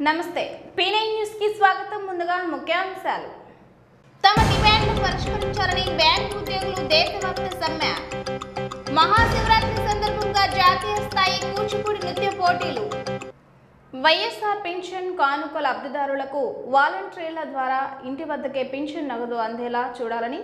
నమస్తే పీనై న్యూస్ కి స్వాగతం ముందుగా ముఖ్యాంశాలు తమ డిమాండ్లు పరిష్కరించాలని బ్యాంకు ఉద్యోగులు దేశవ్యాప్త సమ్మె మహాశివరాత్రి సందర్భంగా జాతీయ స్థాయి కూచిపూడి నృత్య పోటీలు వైఎస్ఆర్ పింఛన్ కానుకల లబ్ధిదారులకు వాలంటీర్ల ద్వారా ఇంటి వద్దకే పింఛన్ నగదు అందేలా చూడాలని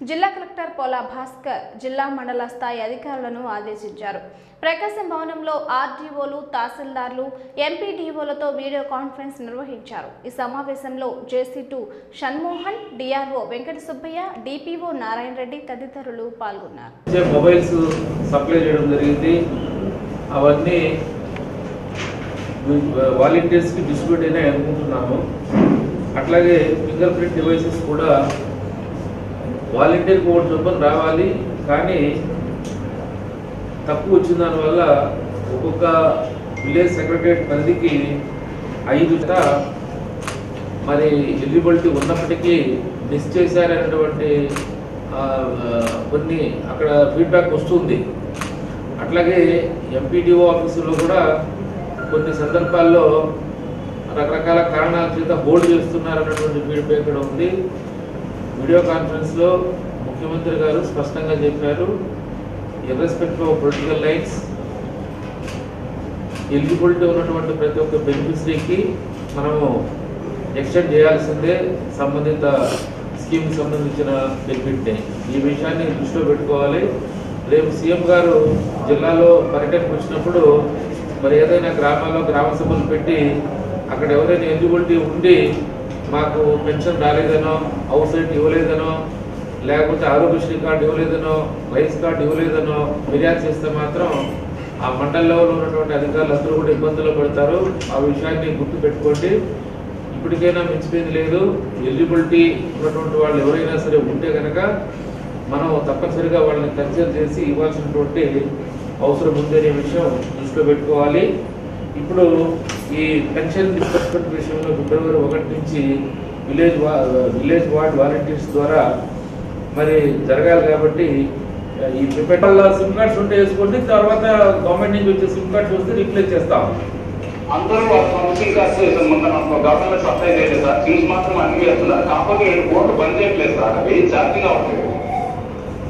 జిల్లా కలెక్టర్ పోలా భాస్కర్ జిల్లా మండల స్థాయి అధికారులను ఆదేశించారు. ప్రకాశం భవనంలో ఆర్డీఓలు తహసీల్దార్లు ఎంపీడీఓలతో వీడియో కాన్ఫరెన్స్ నిర్వహించారు. ఈ సమావేశంలో జేసీ2 షణ్మోహన్, డిఆర్ఓ వెంకట సుబ్బయ్య, డిపిఓ నారాయణ రెడ్డి తదితరులు పాల్గొన్నారు. మొబైల్స్ సప్లై చేయడం జరిగింది. అవన్నీ వాలంటీర్స్ కి డిస్ట్రిబ్యూట్ అయినాయి అనుకుంటున్నాము. అట్లాగే ఫింగర్ ప్రింట్ డివైసెస్ కూడా వాలంటీర్కి ఒకటి చొప్పున రావాలి, కానీ తక్కువ వచ్చిన దానివల్ల ఒక్కొక్క విలేజ్ సెక్రటరియట్ పరిధికి 5 మరి ఎలిజిబిలిటీ ఉన్నప్పటికీ మిస్ చేశారనేటువంటి కొన్ని అక్కడ ఫీడ్బ్యాక్ వస్తుంది. అట్లాగే ఎంపీడీఓ ఆఫీసులో కూడా కొన్ని సందర్భాల్లో రకరకాల కారణాల చేత హోల్డ్ చేస్తున్నారన్నటువంటి ఫీడ్బ్యాక్ కూడా ఉంది. వీడియో కాన్ఫరెన్స్లో ముఖ్యమంత్రి గారు స్పష్టంగా చెప్పారు, irrespective of political lines eligibility ఉన్నటువంటి ప్రతి ఒక్క బెనిఫిషరీకి మనము ఎక్స్టెండ్ చేయాల్సిందే సంబంధిత స్కీమ్కి సంబంధించిన బెనిఫిట్ని. ఈ విషయాన్ని దృష్టిలో పెట్టుకోవాలి. రేపు సీఎం గారు జిల్లాలో పర్యటనకు వచ్చినప్పుడు మరి ఏదైనా గ్రామాల్లో గ్రామ సభలు పెట్టి అక్కడ ఎవరైనా ఎలిజిబిలిటీ ఉండి మాకు పెన్షన్ రాలేదనో, హౌస్ రెంట్ ఇవ్వలేదనో, లేకపోతే ఆరోగ్యశ్రీ కార్డు ఇవ్వలేదనో, రైస్ కార్డు ఇవ్వలేదనో ఫిర్యాదు చేస్తే మాత్రం ఆ మండల లెవెల్లో ఉన్నటువంటి అధికారులు అందరూ కూడా ఇబ్బందులు పడతారు. ఆ విషయాన్ని గుర్తు పెట్టుకోండి. ఇప్పటికైనా మించిపోయింది లేదు. ఎలిజిబిలిటీ ఉన్నటువంటి వాళ్ళు ఎవరైనా సరే ఉంటే కనుక మనం తప్పనిసరిగా వాళ్ళని కన్సిడర్ చేసి ఇవ్వాల్సినటువంటి అవసరం ఉందనే విషయం దృష్టిలో పెట్టుకోవాలి. ఇప్పుడు ఈ పెన్షన్ డిస్బర్స్మెంట్ విషయంలో ఫిబ్రవరి 1 నుంచి విలేజ్ వార్డ్ వాలంటీర్స్ ద్వారా మరి జరగాలి. కాబట్టి ఈ ప్రిపేర్ సిమ్ కార్డ్స్ ఉంటే వేసుకోండి. తర్వాత గవర్నమెంట్ నుంచి వచ్చే సిమ్ కార్డ్స్ వస్తే రీప్లేస్ చేస్తాం. అందరూ సిమ్ కార్డ్స్ గవర్నమెంట్ సప్లై చేయలేదు సార్. సిమ్స్ మాత్రం అన్ని వేస్తున్నారు. కాకపోతే ఓట్లు బంద్ చేయట్లేదు సార్. అవి ఛార్జింగ్ అవ్వట్లేదు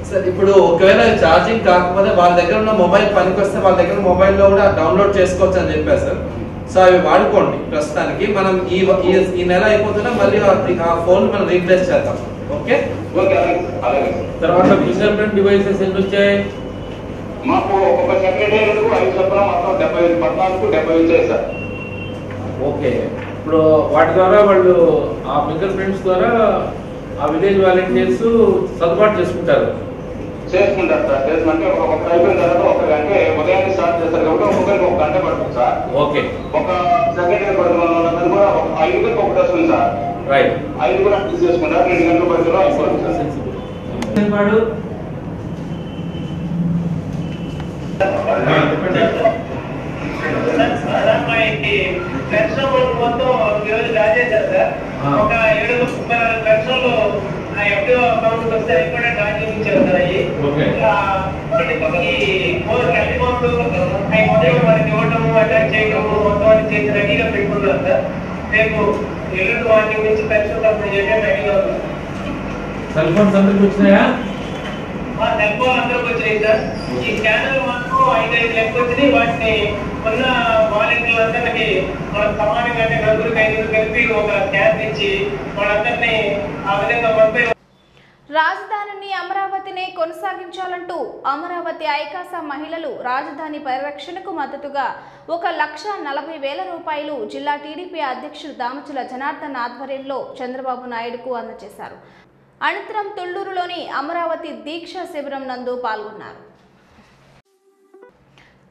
సార్. ఇప్పుడు ఒకవేళ ఛార్జింగ్ కాకపోతే వాళ్ళ దగ్గర ఉన్న మొబైల్ పనికి వస్తే వాళ్ళ దగ్గర మొబైల్లో కూడా డౌన్లోడ్ చేసుకోవచ్చు అని చెప్పారు సార్. సో అవి వాడుకోండి. ప్రస్తుతానికి మనం ఈ నెల అయిపోతున్నా మళ్ళీ ఆ ఫోన్ మనం రీప్లేస్ చేద్దాం. ఓకే ఓకే అలాగే. తర్వాత ఫింగర్ ప్రింట్ డివైసెస్ ఎన్ని వచ్చాయి? మాకు ఒక్కొక్క సెక్రటరీ 5 చొప్పున మొత్తం 14 వచ్చాయి సార్. ఓకే, ఇప్పుడు వాటి ద్వారా వాళ్ళు ఆ ఫింగర్ ప్రింట్స్ ద్వారా ఆ విలేజ్ వాలంటీర్స్ సర్దుబాటు చేసుకుంటారు సార్. చేసుకుంటే ఒక అయిపోయిన తర్వాత ఒక గంట ఉదయాన్నే స్టార్ట్ చేస్తారు కాబట్టి ఒక్కొక్కరికి 1 గంట పడుతుంది సార్. ఓకే, ఒక సెక్రటరీ పడుతున్న కూడా 5 ఒకటి వస్తుంది సార్. రైట్. 5 కూడా అడ్జస్ట్ చేసుకుంటారు. 2 గంటల పరిధిలో అయిపోతుంది సార్. మొత్తం ఈరోజు డ్రా చేశారు సార్. ఒక 734 పెన్షన్లు ఎఫ్డిఓ అకౌంట్ వస్తే అవి కూడా డ్రా చేయించారు సార్. అవి క్యాలిఫోన్లు అవి మొదలు వారికి ఇవ్వటము, అటాక్ చేయటము మొత్తం అని చేసి రెడీగా పెట్టుకున్నారు సార్. రేపు ఎల్లుండి వాటి నుంచి పెన్షన్ కంపెనీ చేయడం రెడీగా ఉంది. సెల్ ఫోన్స్ అందరికి వచ్చినాయా? సెల్ ఫోన్ అందరికి వచ్చినాయి సార్. ఈ స్కానర్లు మాత్రం 5 లెక్క వచ్చినాయి. వాటిని ఉన్న వాలంటీర్లు అందరికి వాళ్ళ సమానంగా అంటే 4-5 కలిపి ఒక క్యాబ్ ఇచ్చి వాళ్ళందరినీ ఆ విధంగా పంపే. రాజధానిని అమరావతినే కొనసాగించాలంటూ అమరావతి ఐకాస మహిళలు రాజధాని పరిరక్షణకు మద్దతుగా 1,40,000 రూపాయలు జిల్లా టీడీపీ అధ్యక్షుడు దామచల జనార్దన్ ఆధ్వర్యంలో చంద్రబాబు నాయుడుకు అందజేశారు. అనంతరం తుళ్లూరులోని అమరావతి దీక్ష శిబిరం నందు పాల్గొన్నారు.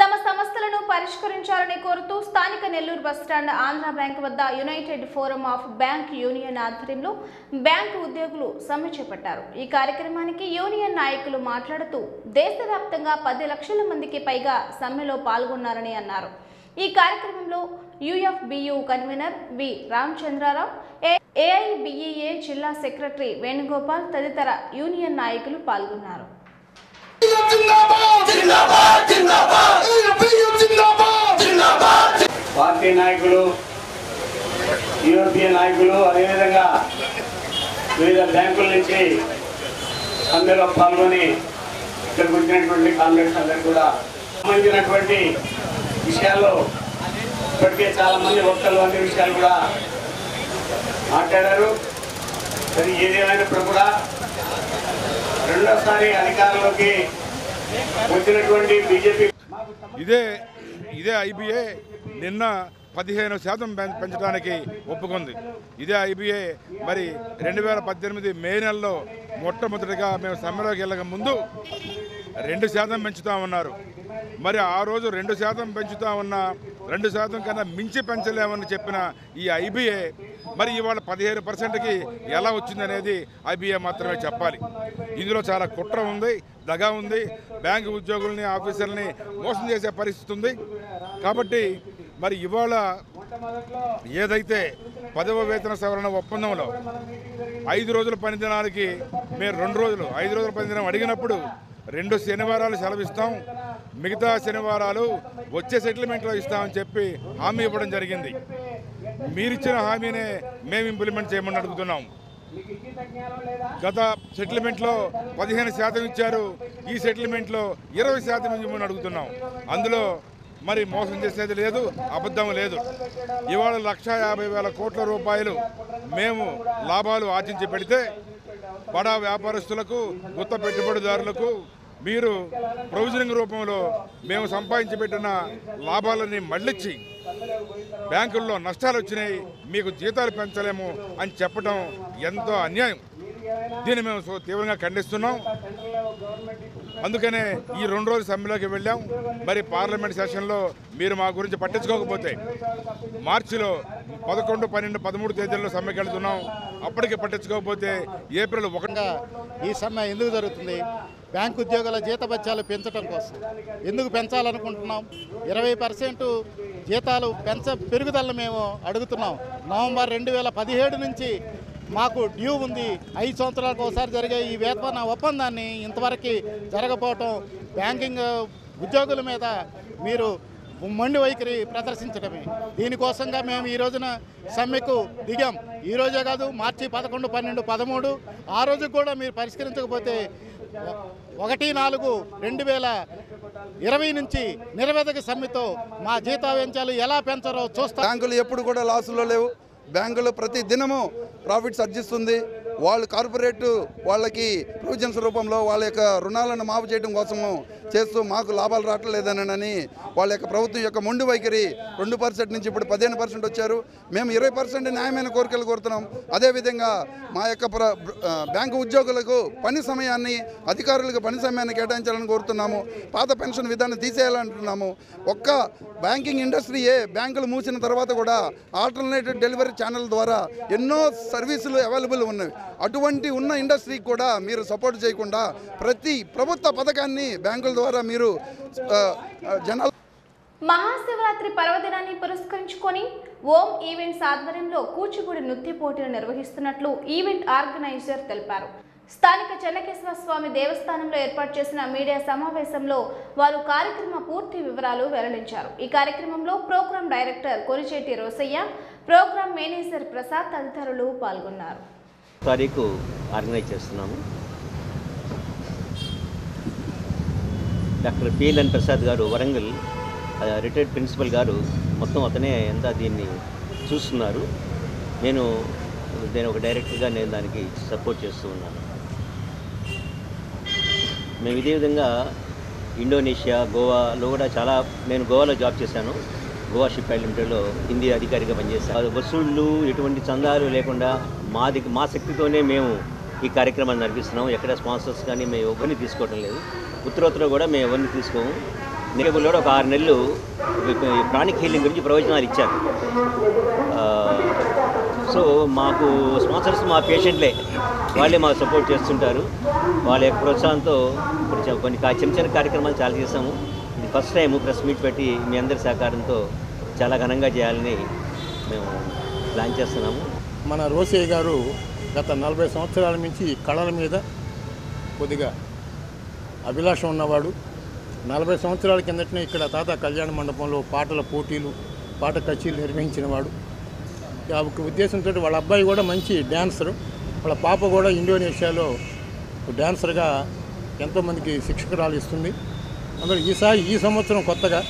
తమ సమస్యలను పరిష్కరించాలని కోరుతూ స్థానిక నెల్లూరు బస్టాండ్ ఆంధ్ర బ్యాంక్ వద్ద United forum of bank union ఆధ్వర్యంలో బ్యాంకు ఉద్యోగులు సమ్మె చేపట్టారు. ఈ కార్యక్రమానికి యూనియన్ నాయకులు మాట్లాడుతూ దేశవ్యాప్తంగా 10 లక్షల మందికి పైగా సమ్మెలో పాల్గొన్నారని అన్నారు. ఈ కార్యక్రమంలో యూఎఫ్బియు కన్వీనర్ వి రామచంద్రరావు, ఏఐబిఈఏ జిల్లా సెక్రటరీ వేణుగోపాల్ తదితర యూనియన్ నాయకులు పాల్గొన్నారు. పార్టీ నాయకులు యూరోపియన్ నాయకులు, అదేవిధంగా వివిధ బ్యాంకుల నుంచి అందరూ పాల్గొని ఇక్కడికి వచ్చినటువంటి కాంగ్రెస్ అందరూ కూడా సంబంధించినటువంటి విషయాల్లో ఇప్పటికే చాలా మంది వక్తలు అన్ని విషయాలు కూడా మాట్లాడారు. మరి ఏదేమైనప్పుడు కూడా రెండోసారి అధికారంలోకి వచ్చినటువంటి బీజేపీ ఇదే ఐబీఏ నిన్న 15% పెంచడానికి ఒప్పుకుంది. ఇదే ఐబీఏ మరి 2018 మే నెలలో మొట్టమొదటిగా మేము సమ్మెలోకి వెళ్ళక ముందు 2% పెంచుతామన్నారు. మరి ఆ రోజు 2% పెంచుతా ఉన్న 2% కన్నా మించి పెంచలేమని చెప్పిన ఈ ఐబీఏ మరి ఇవాళ 15%కి ఎలా వచ్చిందనేది ఐబీఏ మాత్రమే చెప్పాలి. ఇందులో చాలా కుట్ర ఉంది, దగా ఉంది, బ్యాంకు ఉద్యోగుల్ని ఆఫీసర్ని మోసం చేసే పరిస్థితి ఉంది. కాబట్టి మరి ఇవాళ ఏదైతే 10వ వేతన సవరణ ఒప్పందంలో 5 రోజుల పనిదినానికి మేము 2 రోజులు 5 రోజుల పనిదినం అడిగినప్పుడు 2 శనివారాలు సెలవిస్తాం, మిగతా శనివారాలు వచ్చే సెటిల్మెంట్లో ఇస్తామని చెప్పి హామీ ఇవ్వడం జరిగింది. మీరిచ్చిన హామీనే మేము ఇంప్లిమెంట్ చేయమని అడుగుతున్నాం. గత సెటిల్మెంట్లో 15% ఇచ్చారు, ఈ సెటిల్మెంట్లో 20% ఇవ్వమని అడుగుతున్నాం. అందులో మరి మోసం చేసేది లేదు, అబద్ధం లేదు. ఇవాళ 1,50,000 కోట్ల రూపాయలు మేము లాభాలు ఆర్జించి పెడితే బడా వ్యాపారస్తులకు, గుత్త పెట్టుబడిదారులకు మీరు ప్రొవిజనింగ్ రూపంలో మేము సంపాదించి పెట్టిన లాభాలని మళ్ళించి బ్యాంకుల్లో నష్టాలు వచ్చినాయి, మీకు జీతాలు పెంచలేము అని చెప్పడం ఎంతో అన్యాయం. దీన్ని మేము తీవ్రంగా ఖండిస్తున్నాం. అందుకనే ఈ 2 రోజుల సమ్మెలోకి వెళ్ళాం. మరి పార్లమెంట్ సెషన్లో మీరు మా గురించి పట్టించుకోకపోతే మార్చిలో 11, 12, 13 తేదీల్లో సమ్మెకి వెళ్తున్నాం. అప్పటికి పట్టించుకోకపోతే ఏప్రిల్ 1 ఈ సమ్మె ఎందుకు జరుగుతుంది? బ్యాంకు ఉద్యోగుల జీతభత్యాలు పెంచడం కోసం. ఎందుకు పెంచాలనుకుంటున్నాం? 20% జీతాలు పెరుగుదలను మేము అడుగుతున్నాం. నవంబర్ 2017 నుంచి మాకు డ్యూ ఉంది. 5 సంవత్సరాలకు ఒకసారి జరిగే ఈ వేతన ఒప్పందాన్ని ఇంతవరకు జరగకపోవటం, బ్యాంకింగ్ ఉద్యోగుల మీద మీరు మొండి వైఖరి ప్రదర్శించడమే. దీనికోసంగా మేము ఈ రోజున సమ్మెకు దిగాం. ఈ రోజే కాదు, మార్చి 11, 12, 13 ఆ రోజు కూడా మీరు పరిష్కరించకపోతే 1/4/2020 నుంచి నిరవధిక సమ్మెతో మా జీతావేంచాలు ఎలా పెంచారో చూస్తాం. బ్యాంకులు ఎప్పుడు కూడా లాసుల్లో లేవు. బ్యాంకులు ప్రతి దినము ప్రాఫిట్స్ ఆర్జిస్తుంది. వాళ్ళు కార్పొరేట్ వాళ్ళకి ప్రొవిజన్స్ రూపంలో వాళ్ళ యొక్క రుణాలను మాఫ్ చేయడం కోసము చేస్తూ మాకు లాభాలు రావట్లేదనని వాళ్ళ యొక్క ప్రభుత్వం యొక్క మొండి వైఖరి 2% నుంచి ఇప్పుడు 15% వచ్చారు. మేము 20% న్యాయమైన కోరికలు కోరుతున్నాం. అదేవిధంగా మా యొక్క బ్యాంకు ఉద్యోగులకు పని సమయాన్ని, అధికారులకు పని సమయాన్ని కేటాయించాలని కోరుతున్నాము. పాత పెన్షన్ విధానం తీసేయాలంటున్నాము. ఒక్క బ్యాంకింగ్ ఇండస్ట్రీయే బ్యాంకులు మూసిన తర్వాత కూడా ఆల్టర్నేటివ్ డెలివరీ ఛానల్ ద్వారా ఎన్నో సర్వీసులు అవైలబుల్ ఉన్నాయి. అటువంటి ఉన్న ఇండస్ట్రీకి కూడా మీరు సపోర్ట్ చేయకుండా ప్రతి ప్రభుత్వ పథకాన్ని బ్యాంకుల ద్వారా మీరు జనాలు. మహాశివరాత్రి పర్వదినాన్ని పురస్కరించుకొని ఓం ఈవెంట్స్ ఆధ్వర్యంలో కూచిపూడి నృత్య పోటీలు నిర్వహిస్తున్నట్లు ఈవెంట్ ఆర్గనైజర్ తెలిపారు. స్థానిక చెన్నకేశ్వర స్వామి దేవస్థానంలో ఏర్పాటు చేసిన మీడియా సమావేశంలో వారు కార్యక్రమ పూర్తి వివరాలు వెల్లడించారు. ఈ కార్యక్రమంలో program director Koricheti Rosaiah, program manager Prasad తదితరులు పాల్గొన్నారు. తారీఖు ఆర్గనైజ్ చేస్తున్నాము. డాక్టర్ పిఎల్ఎన్ ప్రసాద్ గారు వరంగల్ రిటైర్డ్ ప్రిన్సిపల్ గారు మొత్తం అతనే అంతా దీన్ని చూస్తున్నారు. నేను ఒక డైరెక్టర్గా నేను దానికి సపోర్ట్ చేస్తూ ఉన్నాను. మేము ఇదే విధంగా ఇండోనేషియా, గోవాలో కూడా నేను గోవాలో జాబ్ చేశాను. గోవా షిప్ లిమిటెడ్లో హిందీ అధికారిగా పనిచేశాను. వసూళ్ళు ఎటువంటి చందాలు లేకుండా మా శక్తితోనే మేము ఈ కార్యక్రమాన్ని నడిపిస్తున్నాము. ఎక్కడ స్పాన్సర్స్ కానీ మేము ఎవరిని తీసుకోవడం లేదు. ఉత్తరోత్తర కూడా మేము ఎవరిని తీసుకోము. నేబుల్లో ఒక 6 నెలలు ప్రాణిక్ హీలింగ్ గురించి ప్రవచనాలు ఇచ్చారు. సో మాకు స్పాన్సర్స్ మా పేషెంట్లే, వాళ్ళే మాకు సపోర్ట్ చేస్తుంటారు. వాళ్ళ యొక్క ప్రోత్సాహంతో ఇప్పుడు కొన్ని చిన్న కార్యక్రమాలు చాలా చేసాము. ఇది ఫస్ట్ టైం ప్రెస్ మీట్ పెట్టి మీ అందరి సహకారంతో చాలా ఘనంగా చేయాలని మేము ప్లాన్ చేస్తున్నాము. మన రోసయ్య గారు గత 40 సంవత్సరాల నుంచి కళల మీద కొద్దిగా అభిలాషం ఉన్నవాడు. 40 సంవత్సరాల కిందటనే ఇక్కడ తాత కళ్యాణ మండపంలో పాటల పోటీలు, పాట కచేరీలు నిర్వహించినవాడు. ఒక ఉద్దేశంతో వాళ్ళ అబ్బాయి కూడా మంచి డ్యాన్సరు, వాళ్ళ పాప కూడా ఇండోనేషియాలో డ్యాన్సర్గా ఎంతోమందికి శిక్షకురాలు ఇస్తుంది. అందులో ఈ సంవత్సరం కొత్తగా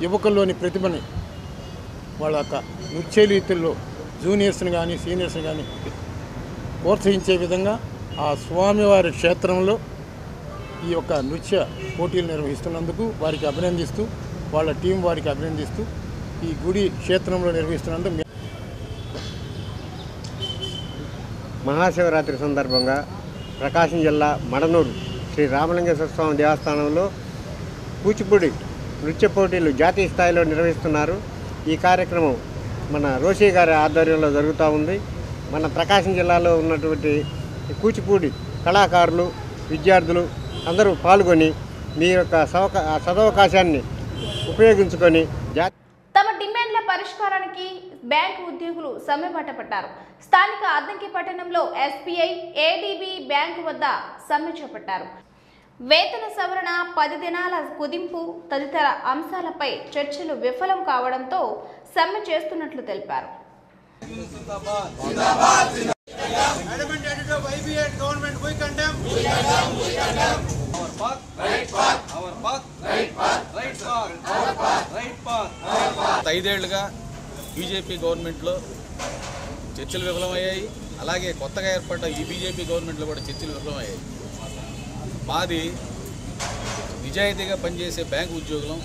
యువకుల్లోని ప్రతిభని వాళ్ళ యొక్క నృత్య రీతుల్లో జూనియర్స్ని కానీ సీనియర్స్ని కానీ ప్రోత్సహించే విధంగా ఆ స్వామివారి క్షేత్రంలో ఈ యొక్క నృత్య పోటీలు నిర్వహిస్తున్నందుకు వారికి అభినందిస్తూ, వాళ్ళ టీం వారికి అభినందిస్తూ ఈ గుడి క్షేత్రంలో నిర్వహిస్తున్నందుకు మహాశివరాత్రి సందర్భంగా ప్రకాశం జిల్లా మడనూరు శ్రీ రామలింగేశ్వర స్వామి దేవస్థానంలో కూచిపూడి నృత్య పోటీలు జాతీయ స్థాయిలో నిర్వహిస్తున్నారు. ఈ కార్యక్రమం మన రోషి గారి ఆధ్వర్యంలో జరుగుతూ ఉంది. మన ప్రకాశం జిల్లాలో ఉన్నటువంటి కూచిపూడి కళాకారులు, విద్యార్థులు అందరూ పాల్గొని మీ యొక్క సదవకాశాన్ని ఉపయోగించుకొని తమ డిమాండ్ల పరిష్కారానికి బ్యాంకు ఉద్యోగులు సమ్మెబాట పట్టారు. స్థానిక అద్దంకి పట్టణంలో ఎస్బీఐ, ఏడీబీ బ్యాంకు వద్ద సమ్మె చేపట్టారు. వేతన సవరణ, 10 దినాల కుదింపు తదితర అంశాలపై చర్చలు విఫలం కావడంతో సమ్మె చేస్తున్నట్లు తెలిపారు. ఐదేళ్లుగా బీజేపీ గవర్నమెంట్లో చర్చలు విఫలమయ్యాయి. అలాగే కొత్తగా ఏర్పడ్డ ఈ బీజేపీ గవర్నమెంట్లో కూడా చర్చలు విఫలమయ్యాయి. మాది నిజాయితీగా పనిచేసే బ్యాంకు ఉద్యోగులం.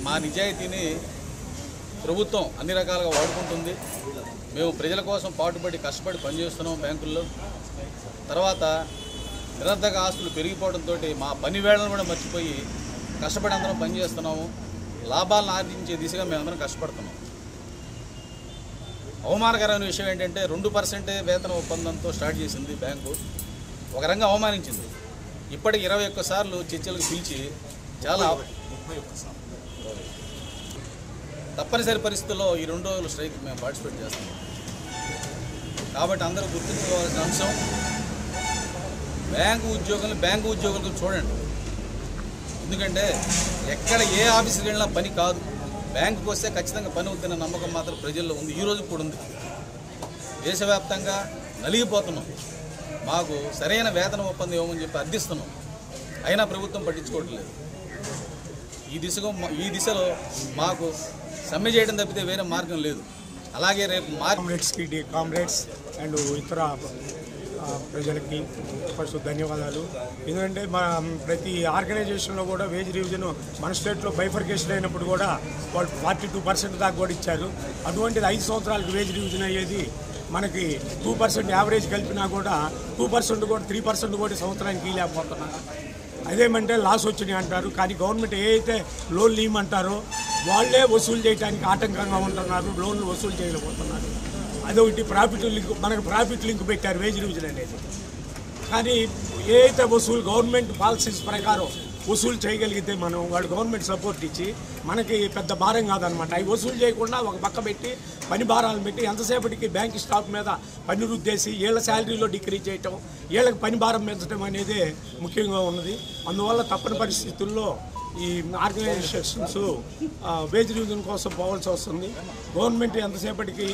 మా నిజాయితీని ప్రభుత్వం అన్ని రకాలుగా వాడుకుంటుంది. మేము ప్రజల కోసం పాటుపడి కష్టపడి పనిచేస్తున్నాం బ్యాంకుల్లో. తర్వాత నిరర్ధక ఆస్తులు పెరిగిపోవడంతో మా పని వేళను కూడా మర్చిపోయి కష్టపడి అందరం పనిచేస్తున్నాము. లాభాలను ఆర్జించే దిశగా మేమందరం కష్టపడుతున్నాం. అవమానకరమైన విషయం ఏంటంటే 2% వేతన ఒప్పందంతో స్టార్ట్ చేసింది బ్యాంకు. ఒక రంగం అవమానించింది. ఇప్పటికి 21 సార్లు చర్చలకు పిలిచి చాలా తప్పనిసరి పరిస్థితుల్లో ఈ 2 రోజుల స్ట్రైక్ మేము పార్టిసిపేట్ చేస్తున్నాం. కాబట్టి అందరూ గుర్తుంచుకోవాల్సిన అంశం, బ్యాంకు ఉద్యోగులకు చూడండి. ఎందుకంటే ఎక్కడ ఏ ఆఫీస్కి వెళ్ళినా పని కాదు, బ్యాంకుకి వస్తే ఖచ్చితంగా పని అవుతున్న నమ్మకం మాత్రం ప్రజల్లో ఉంది. ఈరోజు కూడా ఉంది. దేశవ్యాప్తంగా నలిగిపోతున్నాం. మాకు సరైన వేతన ఒప్పందం ఇవ్వమని చెప్పి అర్థిస్తున్నాం. అయినా ప్రభుత్వం పట్టించుకోవట్లేదు. ఈ దిశలో మాకు సమ్మె చేయడం తప్పితే వేరే మార్గం లేదు. అలాగే రేపు కామ్రేడ్స్ అండ్ ఇతర ప్రజలకి ఫస్ట్ ధన్యవాదాలు. ఎందుకంటే ప్రతి ఆర్గనైజేషన్లో కూడా వేజ్ రివిజన్ మన స్టేట్లో బైఫర్కేషన్ అయినప్పుడు కూడా వాళ్ళు 42% దాకా కూడా ఇచ్చారు. అటువంటిది 5 సంవత్సరాలకు వేజ్ రివిజన్ అయ్యేది మనకి 2% యావరేజ్ కలిపినా కూడా 2% కూడా 3% కూడా సంవత్సరానికి ఇవ్వలేకపోతున్నారు. అదేమంటే లాస్ వచ్చినాయి అంటారు. కానీ గవర్నమెంట్ ఏ అయితే లోన్లు ఇవ్వమంటారో వాళ్ళే వసూలు చేయడానికి ఆటంకంగా ఉంటున్నారు. లోన్లు వసూలు చేయలేకపోతున్నారు. అదొకటి మనకు ప్రాఫిట్ లింక్ పెట్టారు వేజ్ రివిజన్ అనేది. కానీ ఏ అయితే గవర్నమెంట్ పాలసీస్ ప్రకారం వసూలు చేయగలిగితే మనం వాడు గవర్నమెంట్ సపోర్ట్ ఇచ్చి మనకి పెద్ద భారం కాదనమాట. అవి వసూలు చేయకుండా ఒక పక్క పెట్టి పని భారాలను పెట్టి ఎంతసేపటికి బ్యాంక్ స్టాక్ మీద పన్ను రుద్దేసి వీళ్ళ శాలరీలో డిక్రీజ్ చేయటం, వీళ్ళకి పని భారం పెంచడం అనేది ముఖ్యంగా ఉన్నది. అందువల్ల తప్పని పరిస్థితుల్లో ఈ ఆర్గనైజేషన్స్ వేజ్ రివిజన్ కోసం పోవాల్సి వస్తుంది. గవర్నమెంట్ ఎంతసేపటికి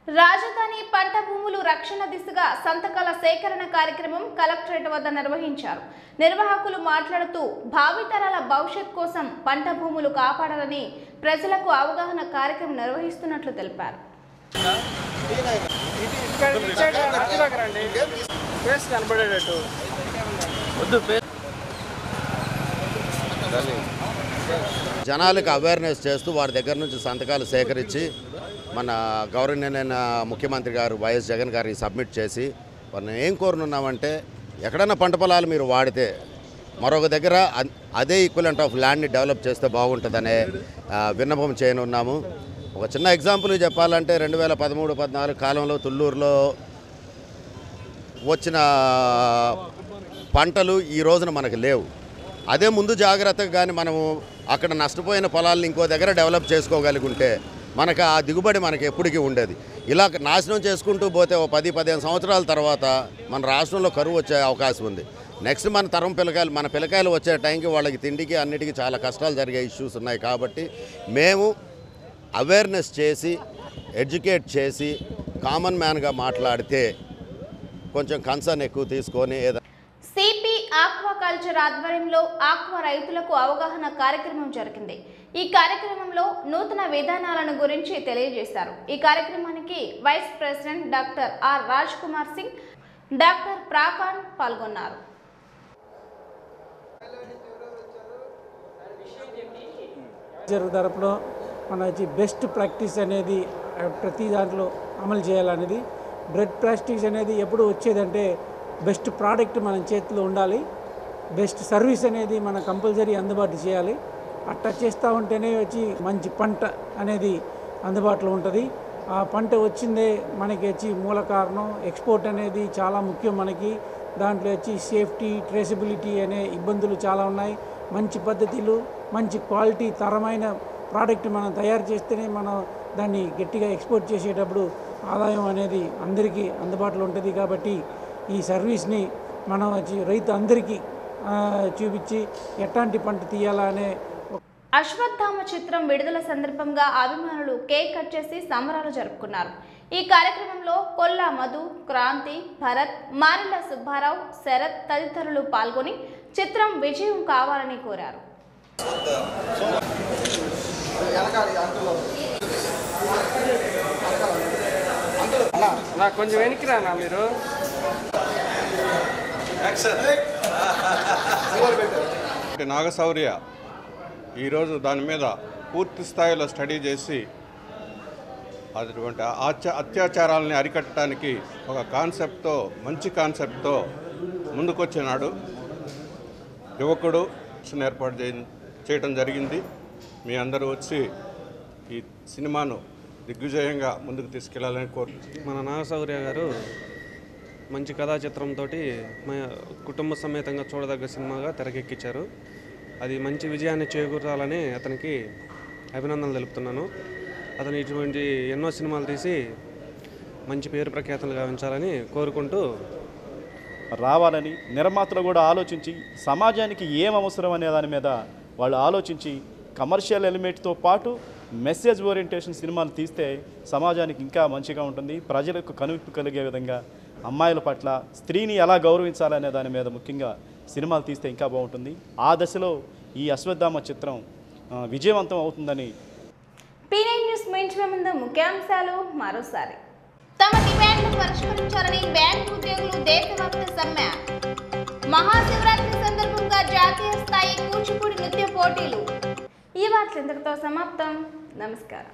రాజధాని పంట భూములు రక్షణ దిశగా సంతకాల సేకరణ కార్యక్రమం కలెక్టరేట్ వద్ద నిర్వహించారు. నిర్వాహకులు మాట్లాడుతూ భావితరాల భవిష్యత్ కోసం పంట భూములు కాపాడాలని ప్రజలకు అవగాహన కార్యక్రమం నిర్వహిస్తున్నట్లు తెలిపారు. జనాలకు అవేర్నెస్ చేస్తూ వారి దగ్గర నుంచి సంతకాలు సేకరించి మన గౌరవనీయులైన ముఖ్యమంత్రి గారు వైఎస్ జగన్ గారికి సబ్మిట్ చేసి వారిని ఏం కోరునున్నామంటే, ఎక్కడైనా పంట పొలాలు మీరు వాడితే మరొక దగ్గర అదే ఈక్వలెంట్ ఆఫ్ ల్యాండ్ని డెవలప్ చేస్తే బాగుంటుందనే విన్నపం చేయనున్నాము. ఒక చిన్న ఎగ్జాంపుల్ చెప్పాలంటే 2013-14 కాలంలో తుళ్ళూరులో వచ్చిన పంటలు ఈ రోజున మనకు లేవు. అదే ముందు జాగ్రత్తగా కానీ మనము అక్కడ నష్టపోయిన పొలాలను ఇంకో దగ్గర డెవలప్ చేసుకోగలిగుంటే మనకు ఆ దిగుబడి మనకి ఎప్పటికీ ఉండేది. ఇలా నాశనం చేసుకుంటూ పోతే ఓ 10-15 సంవత్సరాల తర్వాత మన రాష్ట్రంలో కరువు వచ్చే అవకాశం ఉంది. నెక్స్ట్ మన పిల్లకాయలు వచ్చే టైంకి వాళ్ళకి తిండికి అన్నిటికీ చాలా కష్టాలు జరిగే ఇష్యూస్ ఉన్నాయి. కాబట్టి మేము అవేర్నెస్ చేసి ఎడ్యుకేట్ చేసి కామన్ మ్యాన్గా మాట్లాడితే కొంచెం కన్సర్న్ ఎక్కువ తీసుకొని సిపి ఆక్వాకల్చర్ ఆధ్వర్యంలో ఆక్వా రైతులకు అవగాహన కార్యక్రమం జరిగింది. ఈ కార్యక్రమంలో నూతన విధానాలను గురించి తెలియజేశారు. ఈ కార్యక్రమానికి vice president doctor R Raj Kumar Singh, doctor ప్రాకాన్ పాల్గొన్నారు. తరపులో మన బెస్ట్ ప్రాక్టీస్ అనేది ప్రతి దాంట్లో అమలు చేయాలనేది. బ్రెడ్ ప్రాక్టీస్ అనేది ఎప్పుడు వచ్చేదంటే బెస్ట్ ప్రోడక్ట్ మన చేతిలో ఉండాలి, బెస్ట్ సర్వీస్ అనేది మన కంపల్సరీ అందుబాటు చేయాలి. అట్లా చేస్తూ ఉంటేనే మంచి పంట అనేది అందుబాటులో ఉంటుంది. ఆ పంట వచ్చిందే మనకి మూల కారణం. ఎక్స్పోర్ట్ అనేది చాలా ముఖ్యం మనకి. దాంట్లో సేఫ్టీ, ట్రేసబిలిటీ అనే ఇబ్బందులు చాలా ఉన్నాయి. మంచి పద్ధతులు, మంచి క్వాలిటీ, తరమైన ప్రోడక్ట్ మనం తయారు చేస్తేనే మనం దాన్ని గట్టిగా ఎక్స్పోర్ట్ చేసేటప్పుడు ఆదాయం అనేది అందరికీ అందుబాటులో ఉంటుంది. కాబట్టి ఈ సర్వీస్ని మనం రైతు అందరికీ చూపించి ఎట్లాంటి పంట తీయాలా అనే. అశ్వత్థామ చిత్రం విడుదల సందర్భంగా అభిమానులు కేక్ కట్ చేసి సంబరాలు జరుపుకున్నారు. ఈ కార్యక్రమంలో కొల్లా మధు, క్రాంతి, భరత్, మారెల్ల సుబ్బారావు, శరత్ తదితరులు పాల్గొని చిత్రం విజయం కావాలని కోరారు. కొంచెం వెనక్కి రానా మీరు. నాగశౌర్య ఈరోజు దాని మీద పూర్తి స్థాయిలో స్టడీ చేసి అటువంటి అత్యాచారాలని అరికట్టడానికి ఒక కాన్సెప్ట్తో, మంచి కాన్సెప్ట్తో ముందుకొచ్చినాడు. యువకుడు ఏర్పాటు చేయడం జరిగింది. మీ అందరూ వచ్చి ఈ సినిమాను దిగ్విజయంగా ముందుకు తీసుకెళ్లాలని కోరుతున్నాను. మన నాగశౌర్య గారు మంచి కథా చిత్రంతో కుటుంబ సమేతంగా చూడదగ్గ సినిమాగా తెరకెక్కించారు. అది మంచి విజయాన్ని చేకూరాలని అతనికి అభినందనలు తెలుపుతున్నాను. అతను ఇటువంటి ఎన్నో సినిమాలు తీసి మంచి పేరు ప్రఖ్యాతలు గావించాలని కోరుకుంటూ రావాలని నిర్మాతలు కూడా ఆలోచించి సమాజానికి ఏం అవసరం అనే దాని మీద వాళ్ళు ఆలోచించి కమర్షియల్ ఎలిమెంట్తో పాటు మెసేజ్ ఓరియంటేషన్ సినిమాలు తీస్తే సమాజానికి ఇంకా మంచిగా ఉంటుంది. ప్రజలకు కనువిప్పు కలిగే విధంగా అమ్మాయిల పట్ల స్త్రీని ఎలా గౌరవించాలనే దాని మీద ముఖ్యంగా సినిమాలు తీస్తే ఇంకా బాగుంటుంది. ఆ దశలో ఈ అశ్వత్థామ చిత్రం విజయవంతం అవుతుందని. P9 న్యూస్ ముగించే ముందు ముఖ్యాంశాలు మరోసారి. తమ డిమాండ్లు పరిష్కరించాలని బ్యాంకు ఉద్యోగులు దేశవ్యాప్త సమ్మె. మహాశివరాత్రి సందర్భంగా జాతీయ స్థాయి కూచిపూడి నృత్య పోటీలు. ఈ వార్తలు ఇంతటితో సమాప్తం. నమస్కారం.